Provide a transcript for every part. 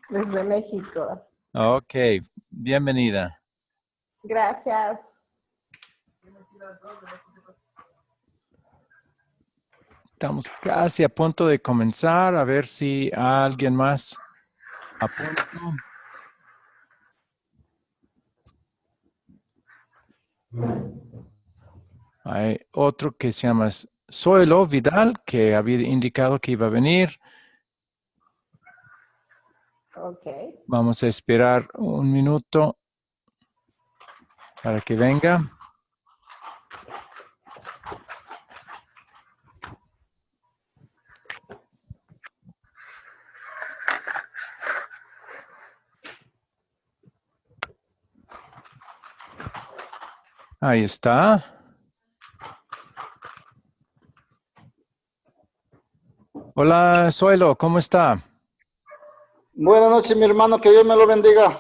Desde México. Ok, bienvenida. Gracias. Estamos casi a punto de comenzar, a ver si alguien más a punto. Hay otro que se llama Zoilo Vidal, que había indicado que iba a venir. Ok. Vamos a esperar un minuto para que venga. Ahí está. Hola, Zoilo, ¿cómo está? Buenas noches, mi hermano, que Dios me lo bendiga.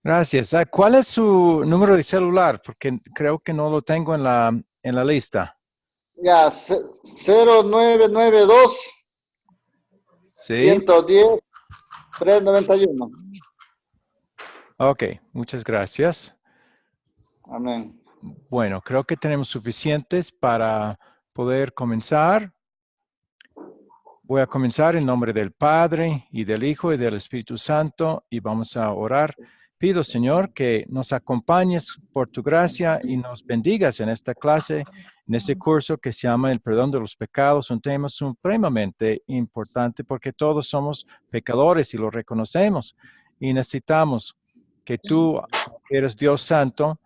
Gracias. ¿Cuál es su número de celular? Porque creo que no lo tengo en la lista. Ya, 0992 Sí. 110 391. Ok, muchas gracias. Amén. Bueno, creo que tenemos suficientes para poder comenzar. Voy a comenzar en nombre del Padre y del Hijo y del Espíritu Santo y vamos a orar. Pido, Señor, que nos acompañes por tu gracia y nos bendigas en esta clase, en este curso que se llama El perdón de los pecados, un tema supremamente importante porque todos somos pecadores y lo reconocemos y necesitamos que tú, que eres Dios Santo,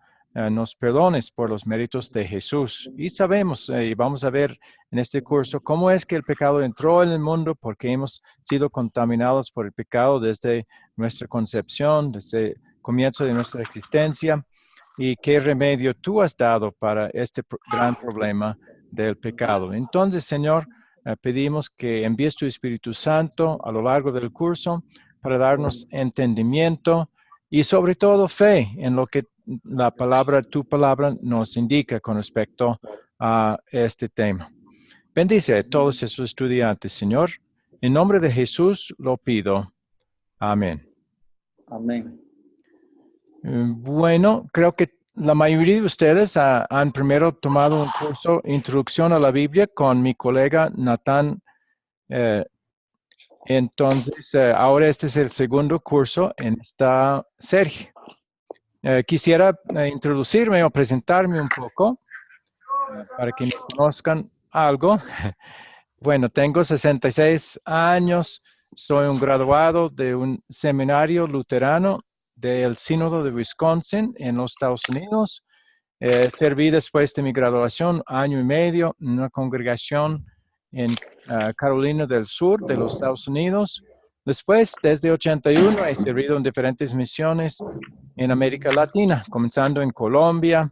nos perdones por los méritos de Jesús. Y sabemos, y vamos a ver en este curso, cómo es que el pecado entró en el mundo, porque hemos sido contaminados por el pecado desde nuestra concepción, desde el comienzo de nuestra existencia, y qué remedio tú has dado para este gran problema del pecado. Entonces, Señor, pedimos que envíes tu Espíritu Santo a lo largo del curso para darnos entendimiento y sobre todo fe en lo que tu palabra nos indica con respecto a este tema. Bendice a todos esos estudiantes, Señor. En nombre de Jesús lo pido. Amén. Amén. Bueno, creo que la mayoría de ustedes han primero tomado un curso Introducción a la Biblia con mi colega Natán. Entonces, ahora este es el segundo curso en esta serie. Quisiera introducirme o presentarme un poco para que me conozcan algo. Bueno, tengo 66 años, soy un graduado de un seminario luterano del Sínodo de Wisconsin en los Estados Unidos. Serví después de mi graduación año y medio en una congregación en Carolina del Sur de los Estados Unidos. Después, desde 81, he servido en diferentes misiones en América Latina, comenzando en Colombia,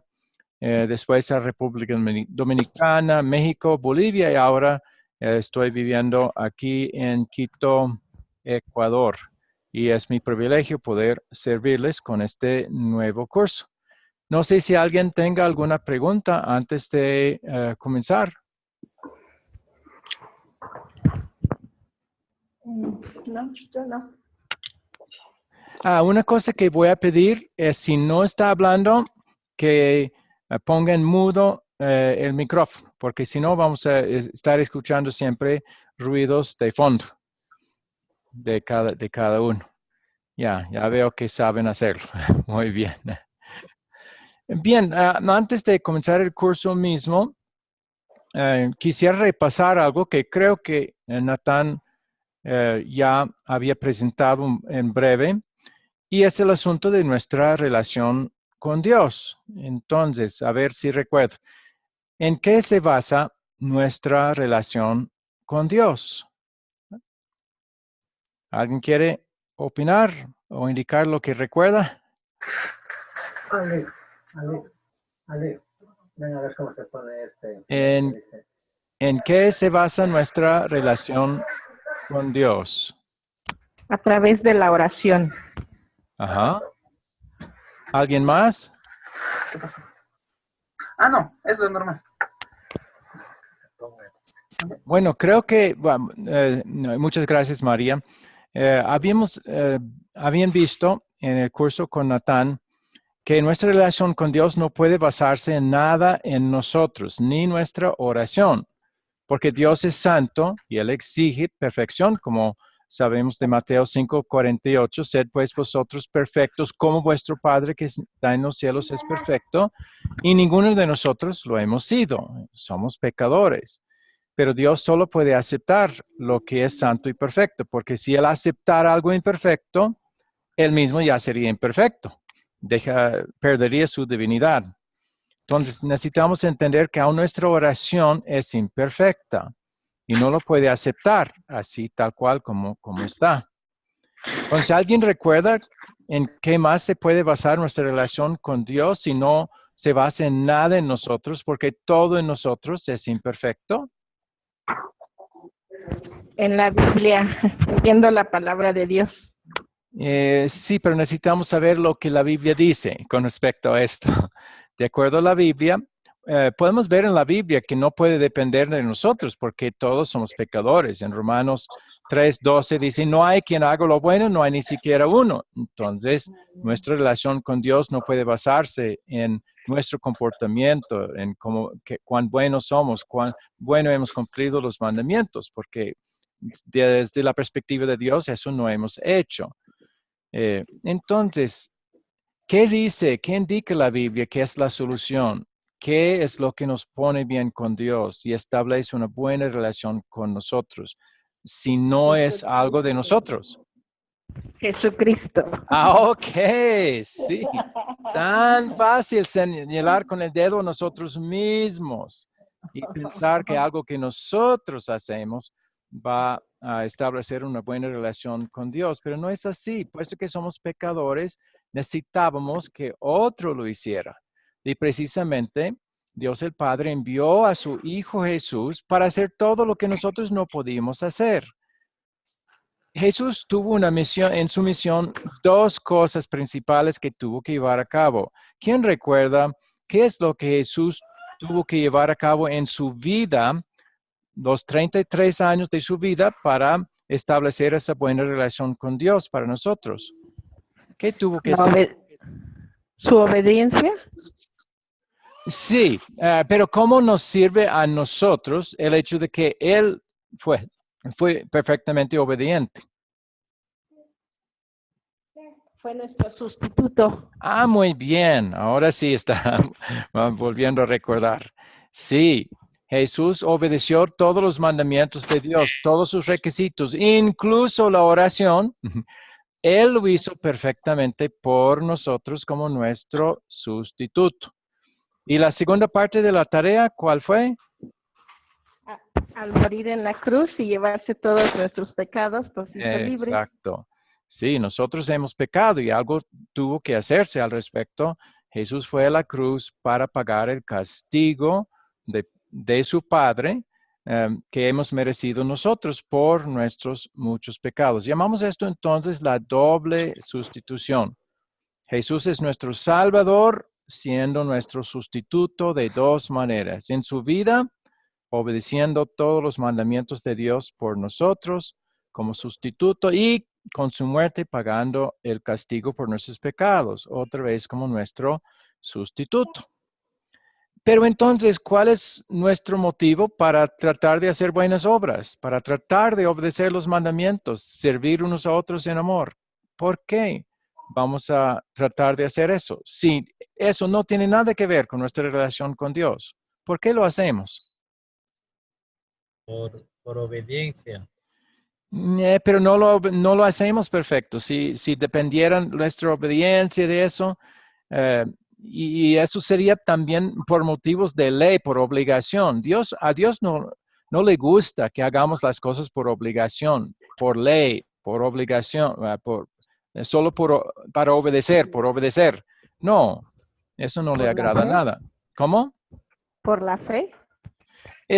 después a República Dominicana, México, Bolivia y ahora estoy viviendo aquí en Quito, Ecuador. Y es mi privilegio poder servirles con este nuevo curso. No sé si alguien tenga alguna pregunta antes de comenzar. No, yo no. Una cosa que voy a pedir es si no está hablando, que ponga en mudo el micrófono, porque si no vamos a estar escuchando siempre ruidos de fondo de cada uno. Ya veo que saben hacerlo. Muy bien. Bien, antes de comenzar el curso mismo, quisiera repasar algo que creo que Natán ya había presentado en breve, y es el asunto de nuestra relación con Dios. Entonces, a ver si recuerdo. ¿En qué se basa nuestra relación con Dios? ¿Alguien quiere opinar o indicar lo que recuerda? Ale, ven a ver cómo se pone ¿En qué se basa nuestra relación con Dios? A través de la oración. Ajá. ¿Alguien más? ¿Qué pasó? No, es lo normal. Bueno, creo que, bueno, muchas gracias, María. Habían visto en el curso con Natán que nuestra relación con Dios no puede basarse en nada en nosotros, ni nuestra oración, porque Dios es santo y Él exige perfección, como sabemos de Mateo 5:48, sed pues vosotros perfectos como vuestro Padre que está en los cielos es perfecto, y ninguno de nosotros lo hemos sido, somos pecadores. Pero Dios solo puede aceptar lo que es santo y perfecto, porque si Él aceptara algo imperfecto, Él mismo ya sería imperfecto, perdería su divinidad. Entonces necesitamos entender que aún nuestra oración es imperfecta y no lo puede aceptar así tal cual como está. Entonces, ¿alguien recuerda en qué más se puede basar nuestra relación con Dios si no se basa en nada en nosotros, porque todo en nosotros es imperfecto? En la Biblia, viendo la palabra de Dios. Sí, pero necesitamos saber lo que la Biblia dice con respecto a esto. De acuerdo a la Biblia, podemos ver en la Biblia que no puede depender de nosotros porque todos somos pecadores. En Romanos 3:12 dice, no hay quien haga lo bueno, no hay ni siquiera uno. Entonces, nuestra relación con Dios no puede basarse en nuestro comportamiento, en cuán buenos somos, cuán bueno hemos cumplido los mandamientos, porque desde la perspectiva de Dios eso no hemos hecho. Entonces, ¿qué dice, qué indica la Biblia que es la solución? ¿Qué es lo que nos pone bien con Dios y establece una buena relación con nosotros? Si no es algo de nosotros. Jesucristo. Ok, sí. Tan fácil señalar con el dedo a nosotros mismos y pensar que algo que nosotros hacemos va a establecer una buena relación con Dios, pero no es así. Puesto que somos pecadores, necesitábamos que otro lo hiciera. Y precisamente Dios el Padre envió a su Hijo Jesús para hacer todo lo que nosotros no podíamos hacer. Jesús tuvo una misión, en su misión, dos cosas principales que tuvo que llevar a cabo. ¿Quién recuerda qué es lo que Jesús tuvo que llevar a cabo en su vida, los 33 años de su vida, para establecer esa buena relación con Dios para nosotros? ¿Qué tuvo que hacer? Su obediencia. Sí, pero ¿cómo nos sirve a nosotros el hecho de que Él fue perfectamente obediente? Fue nuestro sustituto. Muy bien. Ahora sí está volviendo a recordar. Sí, Jesús obedeció todos los mandamientos de Dios, todos sus requisitos, incluso la oración. Él lo hizo perfectamente por nosotros como nuestro sustituto. ¿Y la segunda parte de la tarea cuál fue? Al morir en la cruz y llevarse todos nuestros pecados, pues hizo libre. Exacto. Sí, nosotros hemos pecado y algo tuvo que hacerse al respecto. Jesús fue a la cruz para pagar el castigo de su Padre que hemos merecido nosotros por nuestros muchos pecados. Llamamos esto entonces la doble sustitución. Jesús es nuestro Salvador, siendo nuestro sustituto de dos maneras. En su vida, obedeciendo todos los mandamientos de Dios por nosotros como sustituto y con su muerte pagando el castigo por nuestros pecados, otra vez como nuestro sustituto. Pero entonces, ¿cuál es nuestro motivo para tratar de hacer buenas obras, para tratar de obedecer los mandamientos, servir unos a otros en amor? ¿Por qué vamos a tratar de hacer eso? Si eso no tiene nada que ver con nuestra relación con Dios, ¿por qué lo hacemos? Por obediencia. Pero no lo hacemos perfecto. Si dependieran nuestra obediencia de eso, y eso sería también por motivos de ley, por obligación. A Dios no le gusta que hagamos las cosas por obligación, por ley, por obligación, solo para obedecer, por obedecer. No, eso no le agrada nada. ¿Cómo? Por la fe.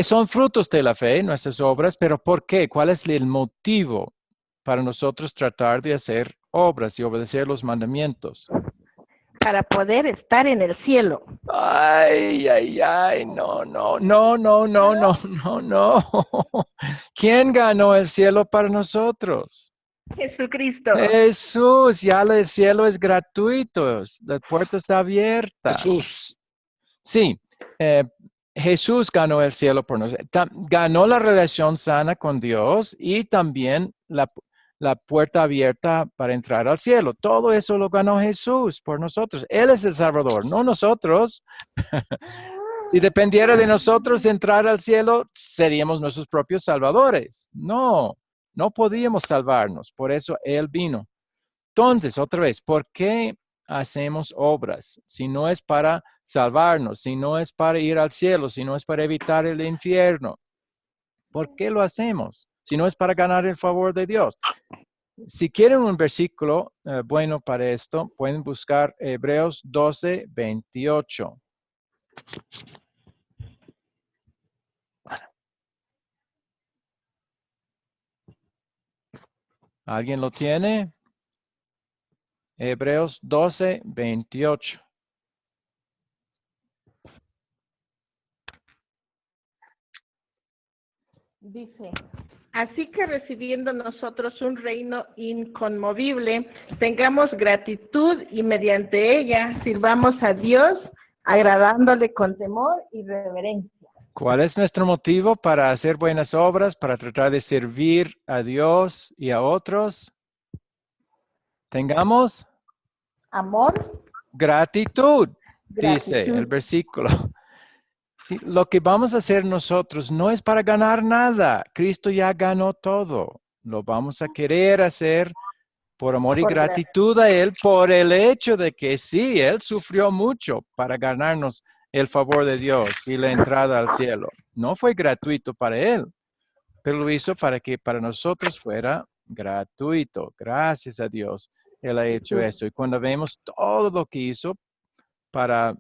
Son frutos de la fe, nuestras obras, pero ¿por qué? ¿Cuál es el motivo para nosotros tratar de hacer obras y obedecer los mandamientos? para poder estar en el cielo. Ay, ay, ay, no, no, no, no, no, no, no, no. ¿Quién ganó el cielo para nosotros? Jesucristo. Jesús, ya el cielo es gratuito, la puerta está abierta. Jesús. Sí, Jesús ganó el cielo por nosotros. Ganó la relación sana con Dios y también la puerta abierta para entrar al cielo. Todo eso lo ganó Jesús por nosotros. Él es el Salvador, no nosotros. Si dependiera de nosotros entrar al cielo, seríamos nuestros propios salvadores. No, no podíamos salvarnos. Por eso Él vino. Entonces, otra vez, ¿por qué hacemos obras? Si no es para salvarnos, si no es para ir al cielo, si no es para evitar el infierno. ¿Por qué lo hacemos? Si no es para ganar el favor de Dios. Si quieren un versículo bueno para esto, pueden buscar Hebreos 12, 28. ¿Alguien lo tiene? Hebreos 12, 28. Dice, así que recibiendo nosotros un reino inconmovible, tengamos gratitud y mediante ella sirvamos a Dios, agradándole con temor y reverencia. ¿Cuál es nuestro motivo para hacer buenas obras, para tratar de servir a Dios y a otros? Tengamos Amor, gratitud, dice gratitud. el versículo. Sí, lo que vamos a hacer nosotros no es para ganar nada. Cristo ya ganó todo. Lo vamos a querer hacer por amor y Por gratitud a Él, por el hecho de que sí, Él sufrió mucho para ganarnos el favor de Dios y la entrada al cielo. No fue gratuito para Él, pero lo hizo para que para nosotros fuera gratuito. Gracias a Dios, Él ha hecho eso. Y cuando vemos todo lo que hizo para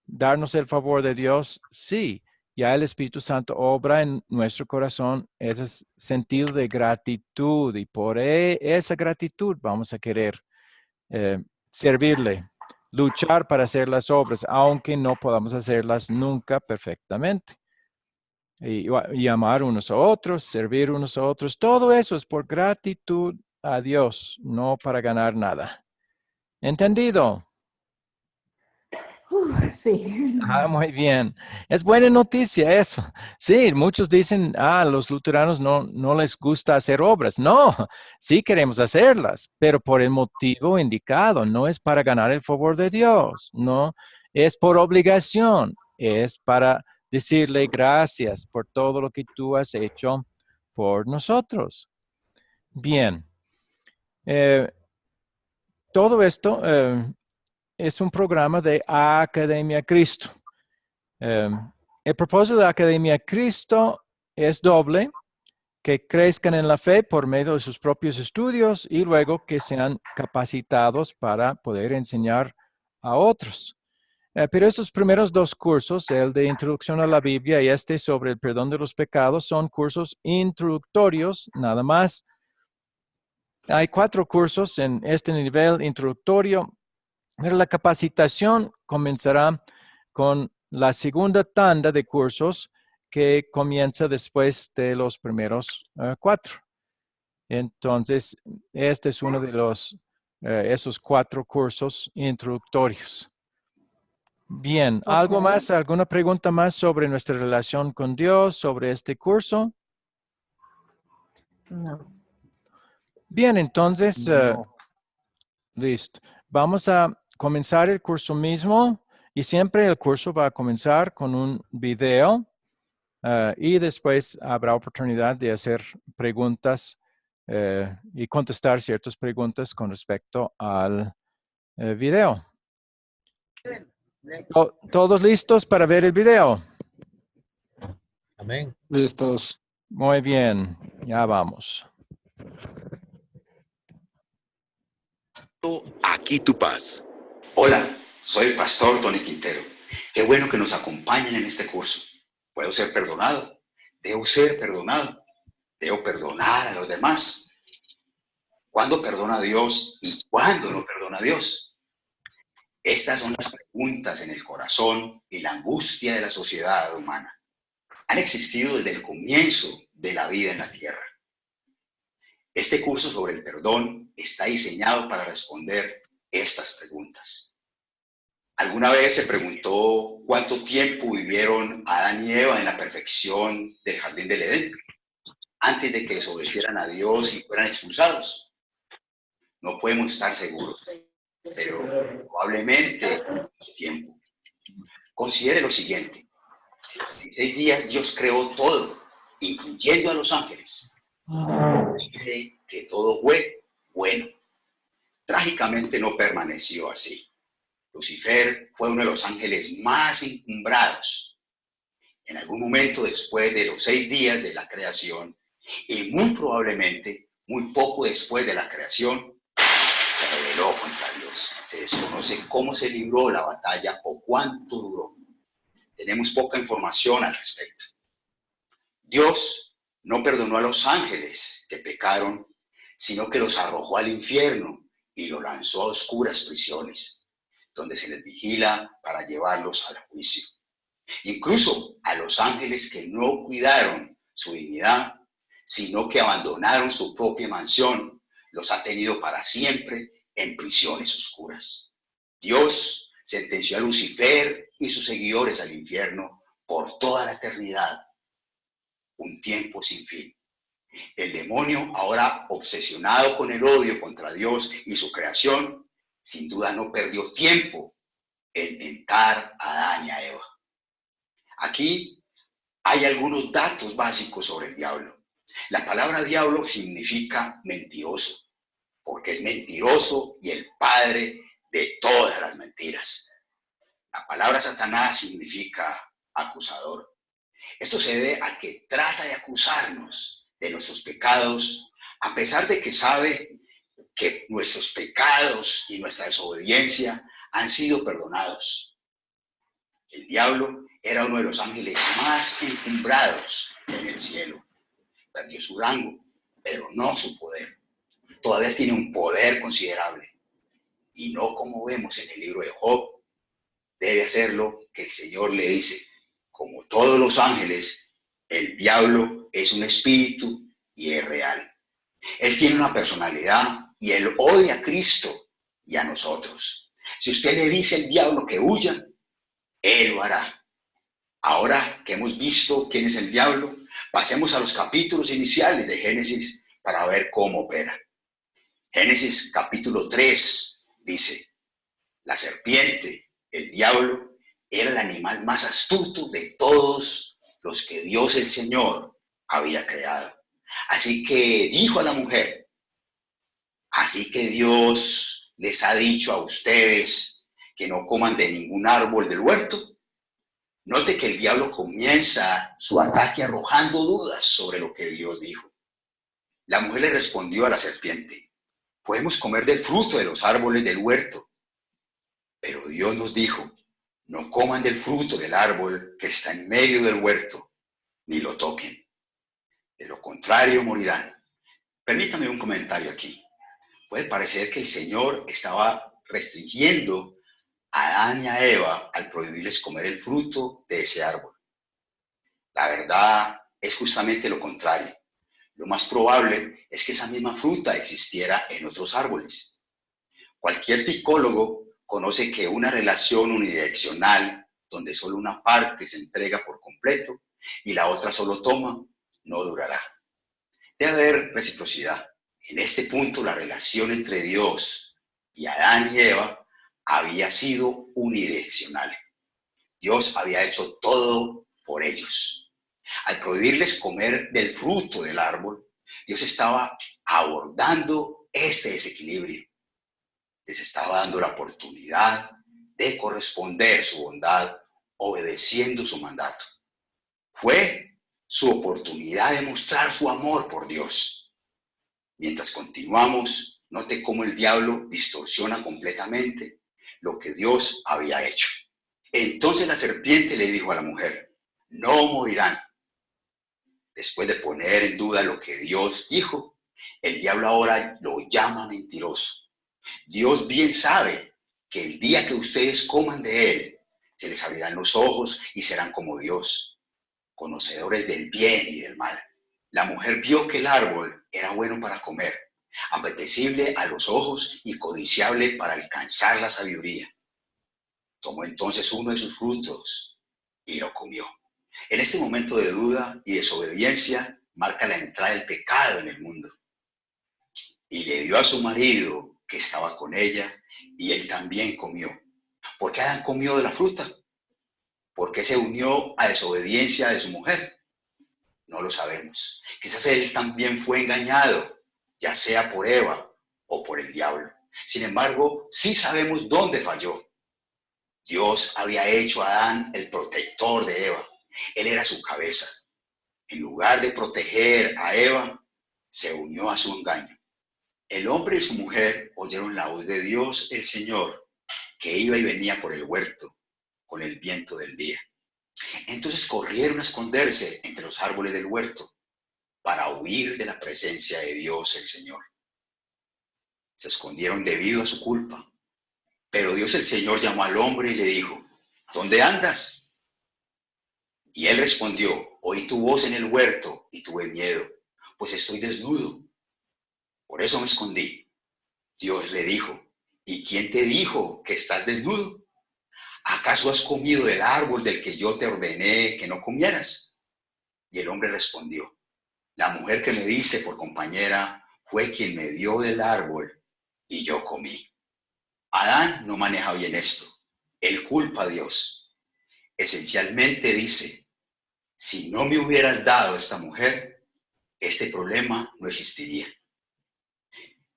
darnos el favor de Dios, sí, ya el Espíritu Santo obra en nuestro corazón ese sentido de gratitud y por esa gratitud vamos a querer servirle, luchar para hacer las obras, aunque no podamos hacerlas nunca perfectamente. Y amar unos a otros, servir unos a otros, todo eso es por gratitud a Dios, no para ganar nada. ¿Entendido? Sí. Ah, muy bien. Es buena noticia eso. Sí, muchos dicen, los luteranos no les gusta hacer obras. No, sí queremos hacerlas, pero por el motivo indicado. No es para ganar el favor de Dios, no, es por obligación, es para decirle gracias por todo lo que tú has hecho por nosotros. Bien. Todo esto es un programa de Academia Cristo. El propósito de Academia Cristo es doble, que crezcan en la fe por medio de sus propios estudios y luego que sean capacitados para poder enseñar a otros. Pero estos primeros dos cursos, el de Introducción a la Biblia y este sobre el perdón de los pecados, son cursos introductorios, nada más. Hay 4 cursos en este nivel introductorio, pero la capacitación comenzará con la segunda tanda de cursos que comienza después de los primeros 4. Entonces, este es uno de esos 4 cursos introductorios. Bien, ¿algo más? ¿Alguna pregunta más sobre nuestra relación con Dios, sobre este curso? No. Bien, entonces, No. listo. Vamos a comenzar el curso mismo y siempre el curso va a comenzar con un video y después habrá oportunidad de hacer preguntas y contestar ciertas preguntas con respecto al video. ¿Todos listos para ver el video? Amén. Listos. Muy bien, ya vamos. Aquí tu paz. Hola, soy el pastor Tony Quintero. Qué bueno que nos acompañen en este curso. ¿Puedo ser perdonado? ¿Debo ser perdonado? ¿Debo perdonar a los demás? ¿Cuándo perdona a Dios y cuándo no perdona a Dios? Estas son las preguntas en el corazón y la angustia de la sociedad humana. Han existido desde el comienzo de la vida en la tierra. Este curso sobre el perdón está diseñado para responder estas preguntas. ¿Alguna vez se preguntó cuánto tiempo vivieron Adán y Eva en la perfección del jardín del Edén, antes de que desobedecieran a Dios y fueran expulsados? No podemos estar seguros, pero probablemente mucho tiempo. Considere lo siguiente. En 6 días Dios creó todo, incluyendo a los ángeles. Dice que todo fue bueno. Trágicamente no permaneció así. Lucifer fue uno de los ángeles más encumbrados. En algún momento después de los 6 días de la creación, y muy probablemente muy poco después de la creación, se rebeló contra Dios. Se desconoce cómo se libró la batalla o cuánto duró. Tenemos poca información al respecto. Dios no perdonó a los ángeles que pecaron, sino que los arrojó al infierno y los lanzó a oscuras prisiones, donde se les vigila para llevarlos al juicio. Incluso a los ángeles que no cuidaron su dignidad, sino que abandonaron su propia mansión, los ha tenido para siempre en prisiones oscuras. Dios sentenció a Lucifer y sus seguidores al infierno por toda la eternidad, un tiempo sin fin. El demonio, ahora obsesionado con el odio contra Dios y su creación, sin duda no perdió tiempo en tentar a Adán y a Eva. Aquí hay algunos datos básicos sobre el diablo. La palabra diablo significa mentiroso, porque es mentiroso y el padre de todas las mentiras. La palabra Satanás significa acusador. Esto se debe a que trata de acusarnos de nuestros pecados, a pesar de que sabe que nuestros pecados y nuestra desobediencia han sido perdonados. El diablo era uno de los ángeles más encumbrados en el cielo. Perdió su rango, pero no su poder. Todavía tiene un poder considerable. Y no como vemos en el libro de Job, debe hacer lo que el Señor le dice. Como todos los ángeles, el diablo es un espíritu y es real. Él tiene una personalidad y él odia a Cristo y a nosotros. Si usted le dice al diablo que huya, él lo hará. Ahora que hemos visto quién es el diablo, pasemos a los capítulos iniciales de Génesis para ver cómo opera. Génesis capítulo 3 dice: la serpiente, el diablo, era el animal más astuto de todos los que Dios el Señor había creado. Así que dijo a la mujer: así que Dios les ha dicho a ustedes que no coman de ningún árbol del huerto. Note que el diablo comienza su ataque arrojando dudas sobre lo que Dios dijo. La mujer le respondió a la serpiente: podemos comer del fruto de los árboles del huerto. Pero Dios nos dijo: no coman del fruto del árbol que está en medio del huerto, ni lo toquen. De lo contrario morirán. Permítame un comentario aquí. Puede parecer que el Señor estaba restringiendo a Adán y a Eva al prohibirles comer el fruto de ese árbol. La verdad es justamente lo contrario. Lo más probable es que esa misma fruta existiera en otros árboles. Cualquier psicólogo conoce que una relación unidireccional, donde solo una parte se entrega por completo y la otra solo toma, no durará. Debe haber reciprocidad. En este punto, la relación entre Dios y Adán y Eva había sido unidireccional. Dios había hecho todo por ellos. Al prohibirles comer del fruto del árbol, Dios estaba abordando este desequilibrio. Les estaba dando la oportunidad de corresponder su bondad obedeciendo su mandato. Fue su oportunidad de mostrar su amor por Dios. Mientras continuamos, note cómo el diablo distorsiona completamente lo que Dios había hecho. Entonces la serpiente le dijo a la mujer: no morirán. Después de poner en duda lo que Dios dijo, el diablo ahora lo llama mentiroso. Dios bien sabe que el día que ustedes coman de él, se les abrirán los ojos y serán como Dios, conocedores del bien y del mal. La mujer vio que el árbol era bueno para comer, apetecible a los ojos y codiciable para alcanzar la sabiduría. Tomó entonces uno de sus frutos y lo comió. En este momento de duda y desobediencia marca la entrada del pecado en el mundo. Y le dio a su marido que estaba con ella y él también comió. ¿Por qué Adán comió de la fruta? ¿Por qué se unió a desobediencia de su mujer? No lo sabemos. Quizás él también fue engañado, ya sea por Eva o por el diablo. Sin embargo, sí sabemos dónde falló. Dios había hecho a Adán el protector de Eva. Él era su cabeza. En lugar de proteger a Eva, se unió a su engaño. El hombre y su mujer oyeron la voz de Dios, el Señor, que iba y venía por el huerto con el viento del día. Entonces corrieron a esconderse entre los árboles del huerto para huir de la presencia de Dios, el Señor. Se escondieron debido a su culpa. Pero Dios, el Señor, llamó al hombre y le dijo, ¿dónde andas? Y él respondió, oí tu voz en el huerto y tuve miedo, pues estoy desnudo. Por eso me escondí. Dios le dijo, ¿y quién te dijo que estás desnudo? ¿Acaso has comido del árbol del que yo te ordené que no comieras? Y el hombre respondió, la mujer que me diste por compañera fue quien me dio del árbol y yo comí. Adán no maneja bien esto. Él culpa a Dios. Esencialmente dice, si no me hubieras dado esta mujer, este problema no existiría.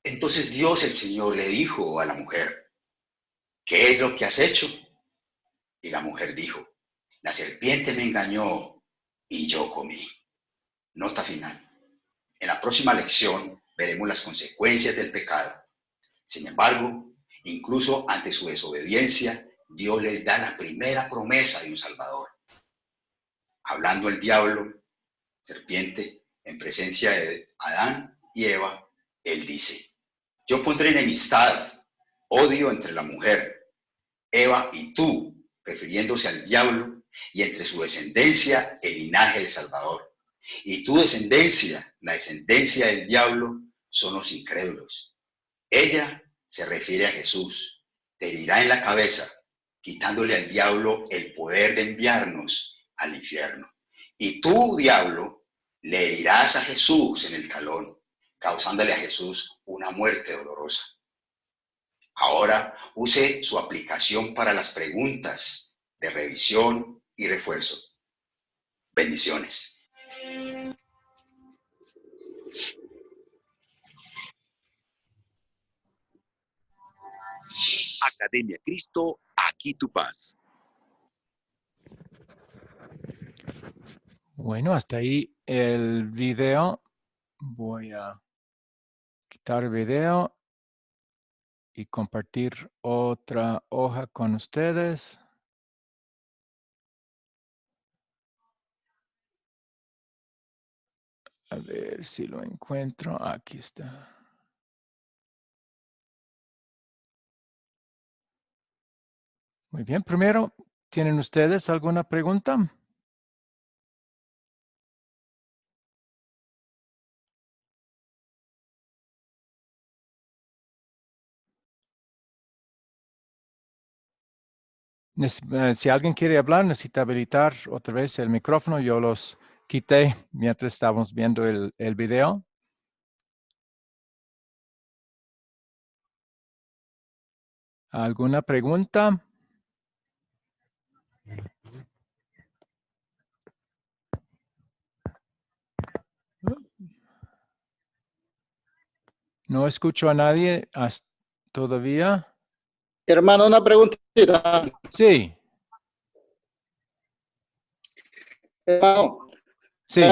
Entonces Dios, el Señor, le dijo a la mujer, ¿qué es lo que has hecho? Y la mujer dijo, la serpiente me engañó y yo comí. Nota final. En la próxima lección veremos las consecuencias del pecado. Sin embargo, incluso ante su desobediencia, Dios les da la primera promesa de un Salvador. Hablando el diablo, serpiente, en presencia de Adán y Eva, él dice, yo pondré enemistad, odio entre la mujer, Eva y tú, refiriéndose al diablo, y entre su descendencia, el linaje del Salvador. Y tu descendencia, la descendencia del diablo, son los incrédulos. Ella se refiere a Jesús, te herirá en la cabeza, quitándole al diablo el poder de enviarnos al infierno. Y tú, diablo, le herirás a Jesús en el talón, causándole a Jesús una muerte dolorosa. Ahora use su aplicación para las preguntas de revisión y refuerzo. Bendiciones. Academia Cristo, aquí tu paz. Bueno, hasta ahí el video. Voy a quitar el video y compartir otra hoja con ustedes. A ver si lo encuentro. Aquí está. Muy bien, primero, ¿tienen ustedes alguna pregunta? Si alguien quiere hablar, necesita habilitar otra vez el micrófono. Yo los quité mientras estábamos viendo el video. ¿Alguna pregunta? No escucho a nadie todavía. Hermano, una preguntita. Sí, Hermano, sí,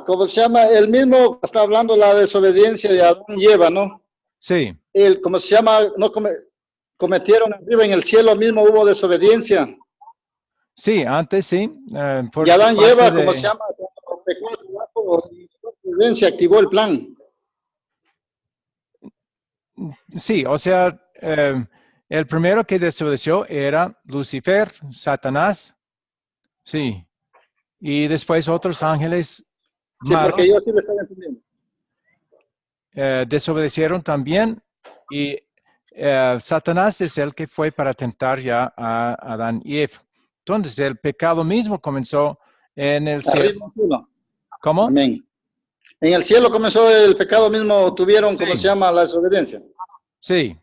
¿cómo se llama? El mismo está hablando la desobediencia de Adán y Eva, ¿no? sí. ¿Cómo se llama? No cometieron arriba en el cielo mismo, hubo desobediencia. Sí, antes sí. Y Adán y Eva, ¿cómo se llama? Cuando pecó el trabajo, desobediencia activó el plan. Sí, o sea, El primero que desobedeció era Lucifer, Satanás. Sí. Y después otros ángeles Sí, malos porque yo sí lo estaba entendiendo. desobedecieron también. Y Satanás es el que fue para tentar ya a Adán y Eva. Entonces el pecado mismo comenzó en el Arriba cielo. en el cielo. ¿Cómo? Amén. En el cielo comenzó el pecado mismo, tuvieron, Sí. ¿cómo se llama? La desobediencia. Sí.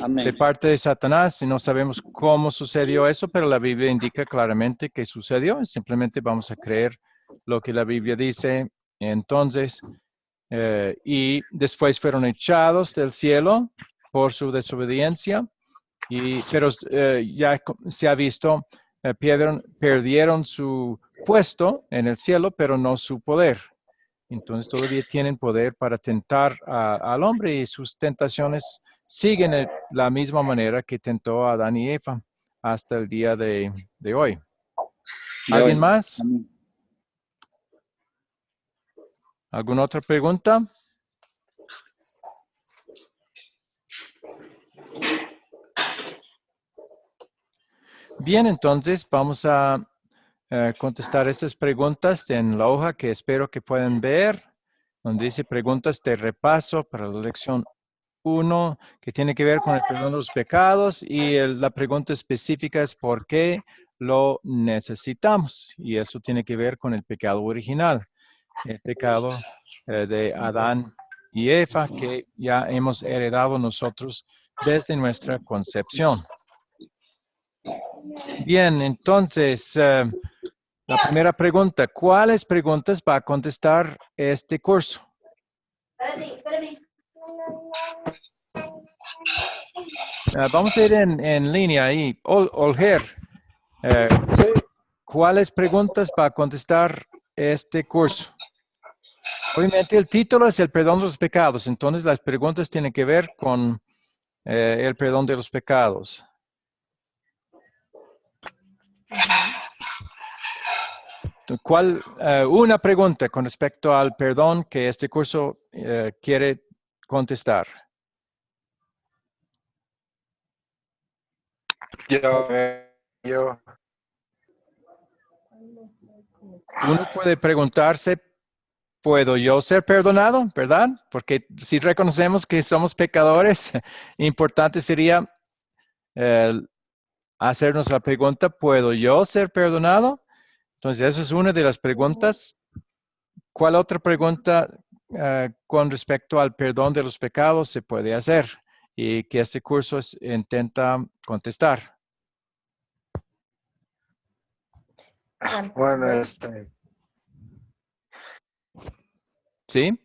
Amén. De parte de Satanás, y no sabemos cómo sucedió eso, pero la Biblia indica claramente que sucedió. Simplemente vamos a creer lo que la Biblia dice. Entonces, y después fueron echados del cielo por su desobediencia, pero ya se ha visto, perdieron su puesto en el cielo, pero no su poder. Entonces todavía tienen poder para tentar al hombre y sus tentaciones siguen la misma manera que tentó a Adán y Eva hasta el día de hoy. De ¿Alguien hoy. más? Amén. ¿Alguna otra pregunta? Bien, entonces vamos a contestar estas preguntas en la hoja que espero que puedan ver, donde dice preguntas de repaso para la lección 1, que tiene que ver con el perdón de los pecados, y la pregunta específica es por qué lo necesitamos. Y eso tiene que ver con el pecado original, el pecado de Adán y Eva, que ya hemos heredado nosotros desde nuestra concepción. Bien, entonces, la primera pregunta, ¿cuáles preguntas va a contestar este curso? Vamos a ir en línea ahí. Olger, Sí. ¿cuáles preguntas va a contestar este curso? Obviamente el título es el perdón de los pecados, entonces las preguntas tienen que ver con el perdón de los pecados. Una pregunta con respecto al perdón que este curso quiere contestar. Yo. Uno puede preguntarse, ¿puedo yo ser perdonado? ¿Verdad? Porque si reconocemos que somos pecadores, importante sería hacernos la pregunta, ¿puedo yo ser perdonado? Entonces, esa es una de las preguntas. ¿Cuál otra pregunta con respecto al perdón de los pecados se puede hacer y que este curso intenta contestar? Bueno, ¿Sí?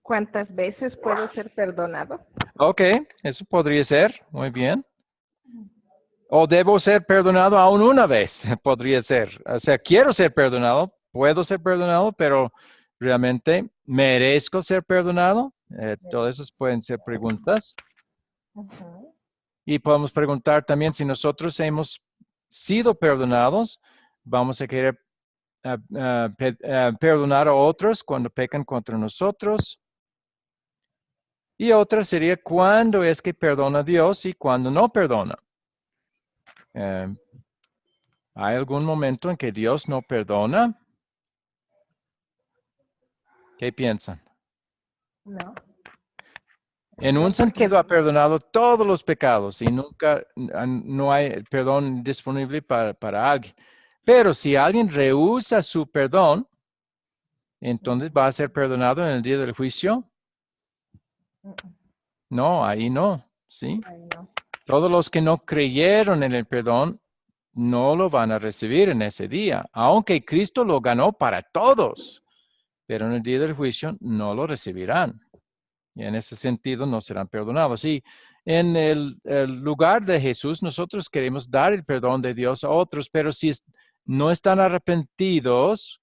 ¿Cuántas veces puedo ser perdonado? Ok, eso podría ser. Muy bien. O debo ser perdonado aún una vez, podría ser. O sea, quiero ser perdonado, puedo ser perdonado, pero realmente merezco ser perdonado. Todas esas pueden ser preguntas. Y podemos preguntar también si nosotros hemos sido perdonados, vamos a querer perdonar a otros cuando pecan contra nosotros. Y otra sería cuándo es que perdona Dios y cuándo no perdona. ¿Hay algún momento en que Dios no perdona? ¿Qué piensan? No. En un sentido ha perdonado todos los pecados y nunca no hay perdón disponible para alguien. Pero si alguien rehúsa su perdón, entonces va a ser perdonado en el día del juicio. No, ahí no, ¿sí? Ahí no. Todos los que no creyeron en el perdón no lo van a recibir en ese día, aunque Cristo lo ganó para todos, pero en el día del juicio no lo recibirán. Y en ese sentido no serán perdonados. Y en el lugar de Jesús, nosotros queremos dar el perdón de Dios a otros, pero si no están arrepentidos,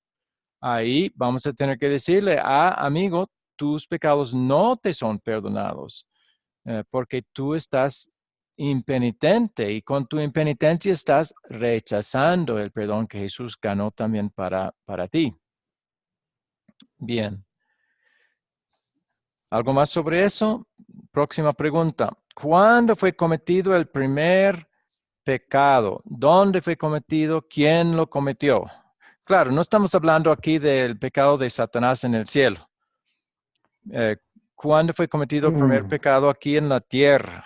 ahí vamos a tener que decirle, amigo, tus pecados no te son perdonados, porque tú estás impenitente y con tu impenitencia estás rechazando el perdón que Jesús ganó también para ti. Bien. ¿Algo más sobre eso? Próxima pregunta. ¿Cuándo fue cometido el primer pecado? ¿Dónde fue cometido? ¿Quién lo cometió? Claro, no estamos hablando aquí del pecado de Satanás en el cielo. ¿Cuándo fue cometido el primer pecado aquí en la tierra?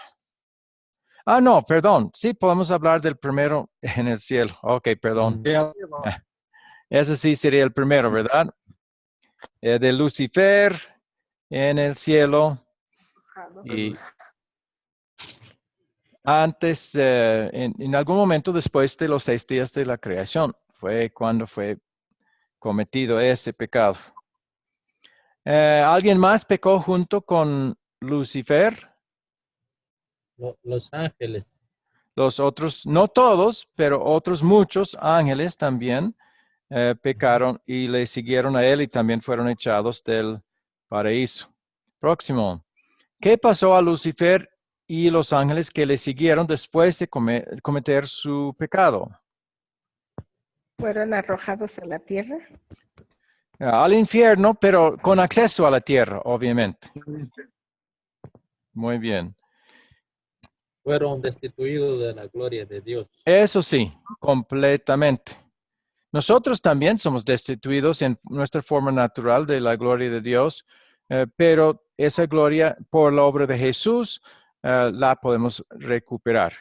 Ah, no, perdón. Sí, podemos hablar del primero en el cielo. Ok, perdón. Ese sí sería el primero, ¿verdad? De Lucifer en el cielo. Y antes, en algún momento después de los 6 días de la creación, fue cuando fue cometido ese pecado. ¿Alguien más pecó junto con Lucifer? Los ángeles. Los otros, no todos, pero otros muchos ángeles también pecaron y le siguieron a él y también fueron echados del paraíso. Próximo. ¿Qué pasó a Lucifer y los ángeles que le siguieron después de cometer su pecado? Fueron arrojados a la tierra. Al infierno, pero con acceso a la tierra, obviamente. Muy bien. Fueron destituidos de la gloria de Dios. Eso sí, completamente. Nosotros también somos destituidos en nuestra forma natural de la gloria de Dios, pero esa gloria por la obra de Jesús la podemos recuperar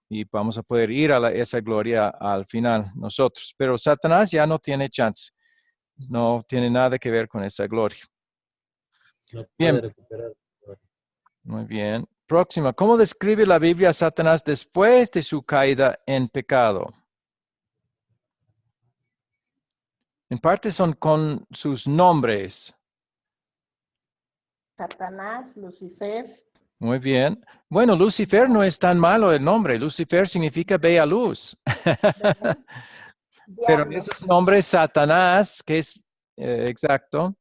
y vamos a poder ir a esa gloria al final nosotros. Pero Satanás ya no tiene chance, no tiene nada que ver con esa gloria. No puede Bien. recuperar. Muy bien. Próxima. ¿Cómo describe la Biblia a Satanás después de su caída en pecado? En parte son con sus nombres. Satanás, Lucifer. Muy bien. Bueno, Lucifer no es tan malo el nombre. Lucifer significa bella luz. Pero Diablo, esos nombres, Satanás, que es exacto,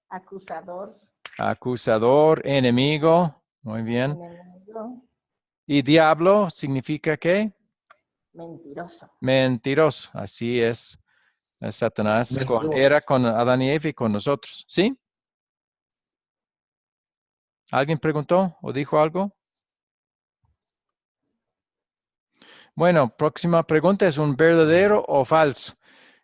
acusador, acusador, enemigo. Muy bien. enemigo, ¿Y diablo significa qué? mentiroso. Mentiroso. Así es. Satanás era con Adán y Eva y con nosotros. ¿Sí? ¿Alguien preguntó o dijo algo? Bueno, próxima pregunta es un verdadero o falso.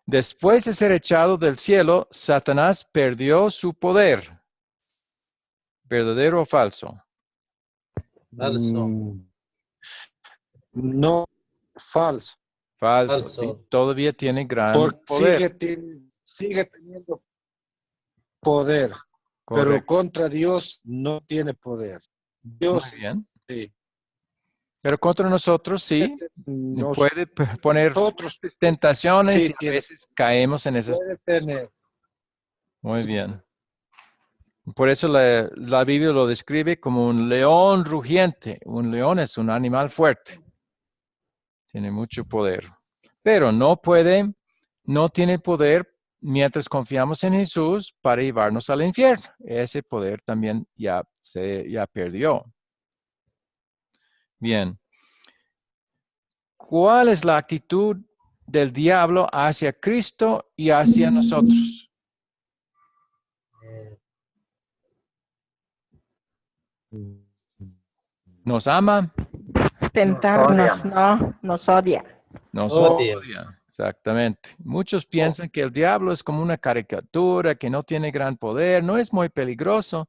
Después de ser echado del cielo, Satanás perdió su poder. ¿Verdadero o falso? Falso. No, falso. Falso. Falso. Sí, todavía tiene gran Porque poder. sigue teniendo poder, pero Correcto. contra Dios no tiene poder. Dios, Muy bien. sí. Pero contra nosotros sí, puede poner Nosotros tentaciones sí y a veces caemos en esas puede tentaciones. tener. Muy bien. Por eso la Biblia lo describe como un león rugiente. Un león es un animal fuerte. Tiene mucho poder. Pero no tiene poder mientras confiamos en Jesús para llevarnos al infierno. Ese poder también ya perdió. Bien. ¿Cuál es la actitud del diablo hacia Cristo y hacia nosotros? ¿Nos ama? Tentarnos, no, nos odia. Nos Odia. odia. Exactamente. Muchos piensan que el diablo es como una caricatura, que no tiene gran poder, no es muy peligroso,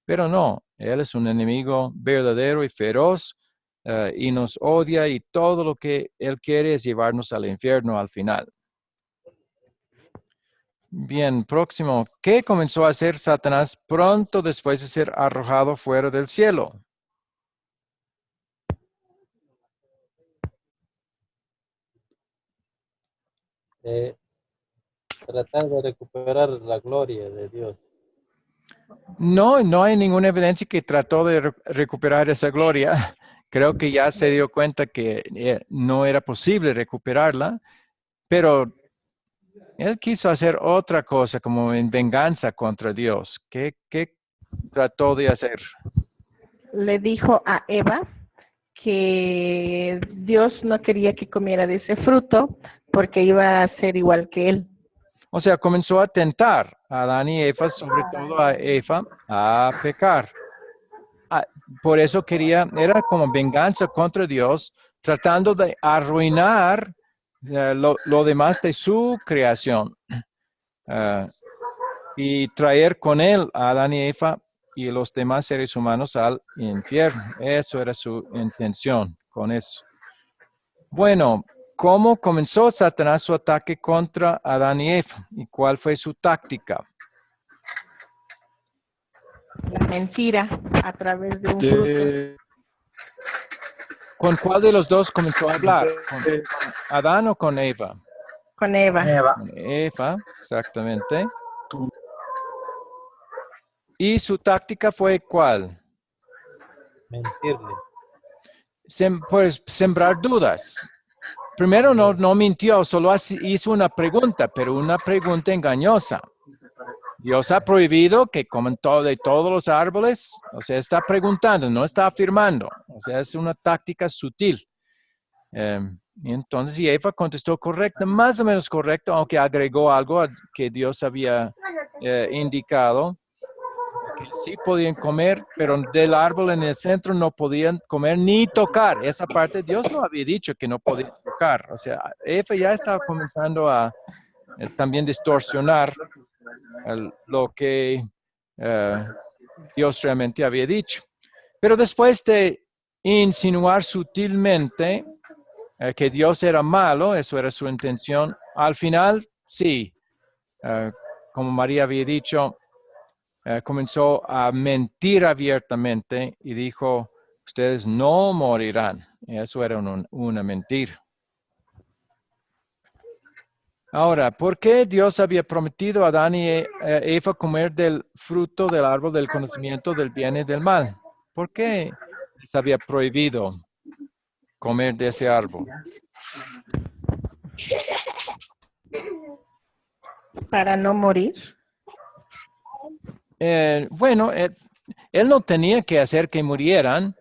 pero no, él es un enemigo verdadero y feroz y nos odia y todo lo que él quiere es llevarnos al infierno al final. Bien, próximo. ¿Qué comenzó a hacer Satanás pronto después de ser arrojado fuera del cielo? Tratar de recuperar la gloria de Dios. No hay ninguna evidencia que trató de recuperar esa gloria. Creo que ya se dio cuenta que no era posible recuperarla, pero él quiso hacer otra cosa como en venganza contra Dios. ¿Qué trató de hacer? Le dijo a Eva que Dios no quería que comiera de ese fruto porque iba a ser igual que él. O sea, comenzó a tentar a Adán y Eva, sobre todo a Eva, a pecar. por eso era como venganza contra Dios, tratando de arruinar lo demás de su creación. Y traer con él a Adán y Eva y los demás seres humanos al infierno. Eso era su intención con eso. Bueno, ¿cómo comenzó Satanás su ataque contra Adán y Eva? ¿Y cuál fue su táctica? La mentira a través de un fruto. ¿Con cuál de los dos comenzó a hablar? ¿Con Adán o con Eva? Con Eva. Con Eva, exactamente. ¿Y su táctica fue cuál? Mentirle. Pues sembrar dudas. Primero no mintió, solo hizo una pregunta, pero una pregunta engañosa. Dios ha prohibido que coman de todos los árboles. O sea, está preguntando, no está afirmando. O sea, es una táctica sutil. Y entonces Eva contestó correcta, más o menos correcto, aunque agregó algo que Dios había indicado. Que sí podían comer, pero del árbol en el centro no podían comer ni tocar. Esa parte Dios no había dicho que no podían tocar. O sea, Eva ya estaba comenzando a también distorsionar lo que Dios realmente había dicho. Pero después de insinuar sutilmente que Dios era malo, eso era su intención, al final sí, como María había dicho, comenzó a mentir abiertamente y dijo, ustedes no morirán. Eso era una mentira. Ahora, ¿por qué Dios había prometido a Adán y Eva comer del fruto del árbol del conocimiento del bien y del mal? ¿Por qué les había prohibido comer de ese árbol? Para no morir. Bueno, él no tenía que hacer que murieran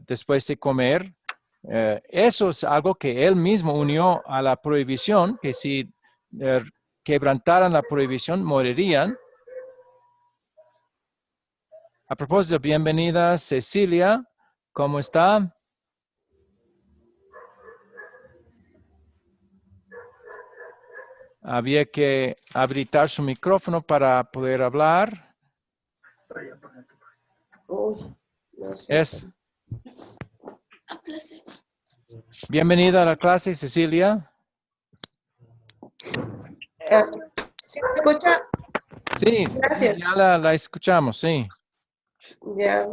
después de comer. Eso es algo que él mismo unió a la prohibición, que si quebrantaran la prohibición, morirían. A propósito, bienvenida Cecilia, ¿cómo está? Había que habilitar su micrófono para poder hablar. Bienvenida a la clase, Cecilia. ¿Sí me escucha? Sí, Gracias. ya la escuchamos, sí. Ya.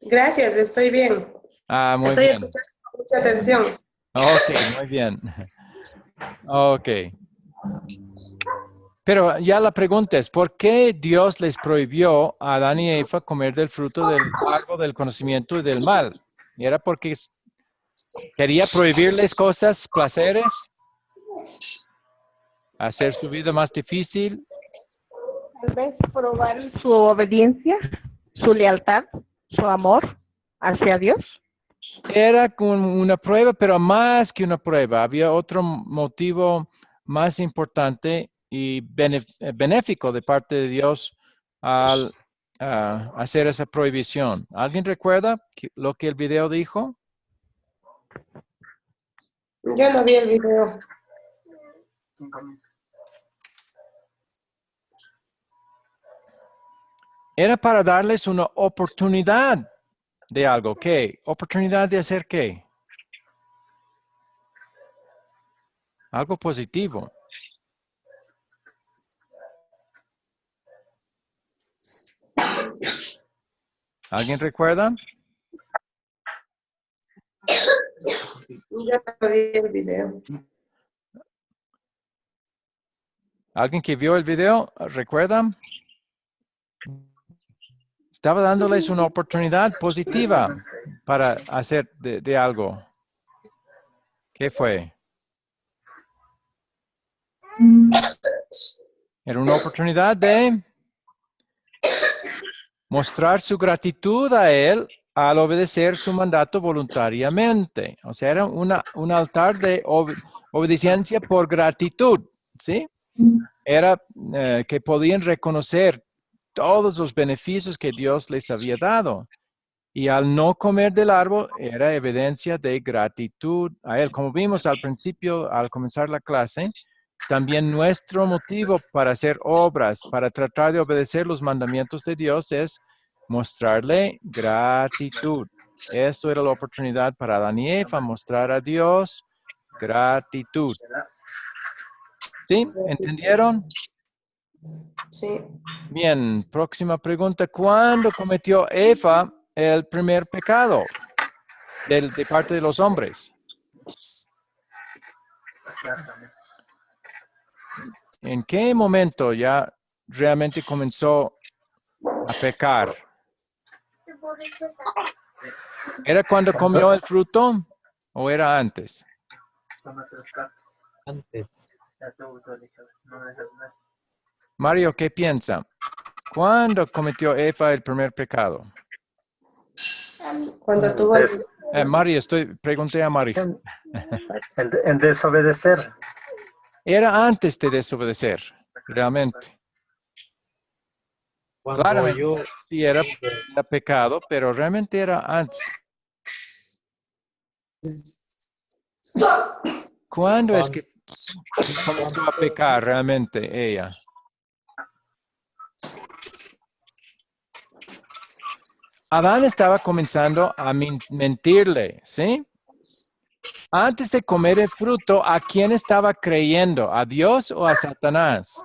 Gracias, estoy bien. Ah, muy estoy bien. escuchando con mucha atención. Ok, muy bien. Ok. Pero ya la pregunta es, ¿por qué Dios les prohibió a Adán y Eva comer del fruto del árbol del conocimiento y del mal? ¿Y era porque quería prohibirles cosas, placeres? ¿Hacer su vida más difícil? Tal vez probar su obediencia, su lealtad, su amor hacia Dios. Era como una prueba, pero más que una prueba. Había otro motivo más importante y benéfico de parte de Dios al hacer esa prohibición. ¿Alguien recuerda lo que el video dijo? Yo no vi el video. Era para darles una oportunidad de algo. ¿Qué? ¿Oportunidad de hacer qué? Algo positivo. ¿Alguien recuerda? Yo no vi el video. ¿Alguien que vio el video? ¿Recuerda? Estaba dándoles una oportunidad positiva para hacer de algo. ¿Qué fue? Era una oportunidad de mostrar su gratitud a Él al obedecer su mandato voluntariamente. O sea, era un altar de obediencia por gratitud, ¿sí? Era que podían reconocer todos los beneficios que Dios les había dado. Y al no comer del árbol era evidencia de gratitud a Él. Como vimos al principio, al comenzar la clase, también nuestro motivo para hacer obras, para tratar de obedecer los mandamientos de Dios es mostrarle gratitud. Eso era la oportunidad para Adán y Eva, mostrar a Dios gratitud. ¿Sí? ¿Entendieron? Sí. Bien, próxima pregunta. ¿Cuándo cometió Eva el primer pecado de parte de los hombres? ¿En qué momento ya realmente comenzó a pecar? ¿Era cuando comió el fruto o era antes? Antes. Mario, ¿qué piensa? ¿Cuándo cometió Eva el primer pecado? Cuando tuvo Mario, pregunté a Mario. En desobedecer. Era antes de desobedecer, realmente. Cuando Claro, yo sí era pecado, pero realmente era antes. ¿Cuándo es que comenzó a pecar realmente ella? Adán estaba comenzando a mentirle, ¿sí? Antes de comer el fruto, ¿a quién estaba creyendo? ¿A Dios o a Satanás?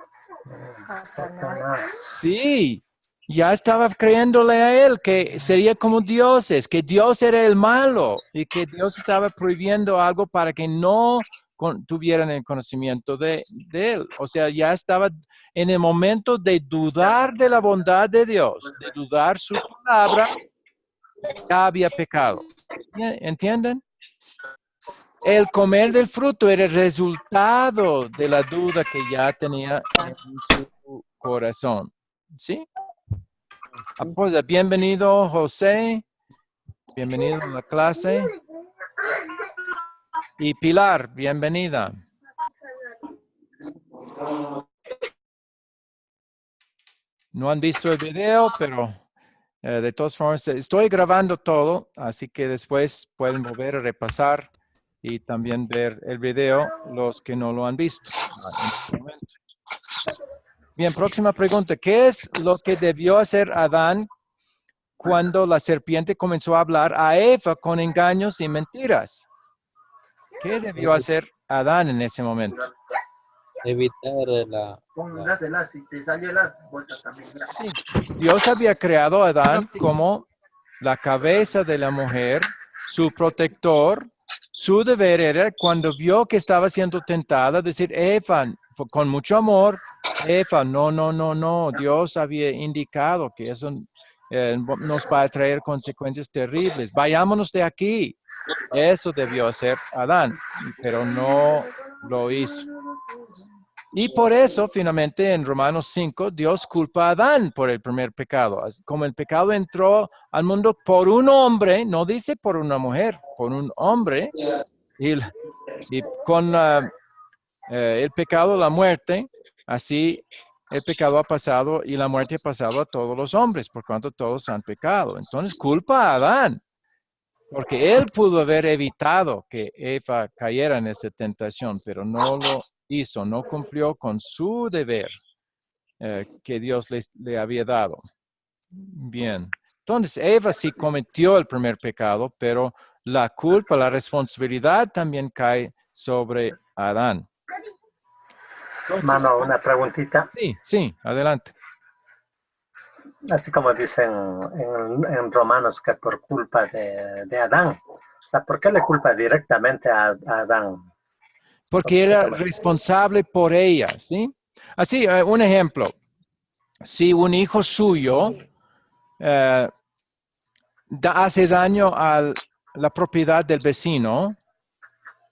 Satanás. Sí, ya estaba creyéndole a él que sería como dioses, que Dios era el malo y que Dios estaba prohibiendo algo para que no tuvieran el conocimiento de él. O sea, ya estaba en el momento de dudar de la bondad de Dios, de dudar su palabra, ya había pecado. ¿Entienden? El comer del fruto era el resultado de la duda que ya tenía en su corazón. ¿Sí? Pues, bienvenido, José. Bienvenido a la clase. Y Pilar, bienvenida. No han visto el video, pero de todas formas estoy grabando todo, así que después pueden volver a repasar y también ver el video los que no lo han visto en este momento. Bien, próxima pregunta. ¿Qué es lo que debió hacer Adán cuando la serpiente comenzó a hablar a Eva con engaños y mentiras? ¿Qué debió hacer Adán en ese momento? Evitar la... Si te salió las vueltas también. Sí. Dios había creado a Adán como la cabeza de la mujer, su protector. Su deber era, cuando vio que estaba siendo tentada, decir, Eva, con mucho amor, Eva, no. Dios había indicado que eso nos va a traer consecuencias terribles. Vayámonos de aquí. Eso debió hacer Adán, pero no lo hizo. Y por eso, finalmente, en Romanos 5, Dios culpa a Adán por el primer pecado. Como el pecado entró al mundo por un hombre, no dice por una mujer, por un hombre, y con el pecado, la muerte, así el pecado ha pasado y la muerte ha pasado a todos los hombres, por cuanto todos han pecado. Entonces, culpa a Adán. Porque él pudo haber evitado que Eva cayera en esa tentación, pero no lo hizo, no cumplió con su deber que Dios le había dado. Bien, entonces Eva sí cometió el primer pecado, pero la culpa, la responsabilidad también cae sobre Adán. Mano, una preguntita. Sí, adelante. Así como dicen en Romanos que por culpa de Adán. O sea, ¿por qué le culpa directamente a Adán? Porque era responsable por ella, ¿sí? Así, un ejemplo. Si un hijo suyo hace daño a la propiedad del vecino,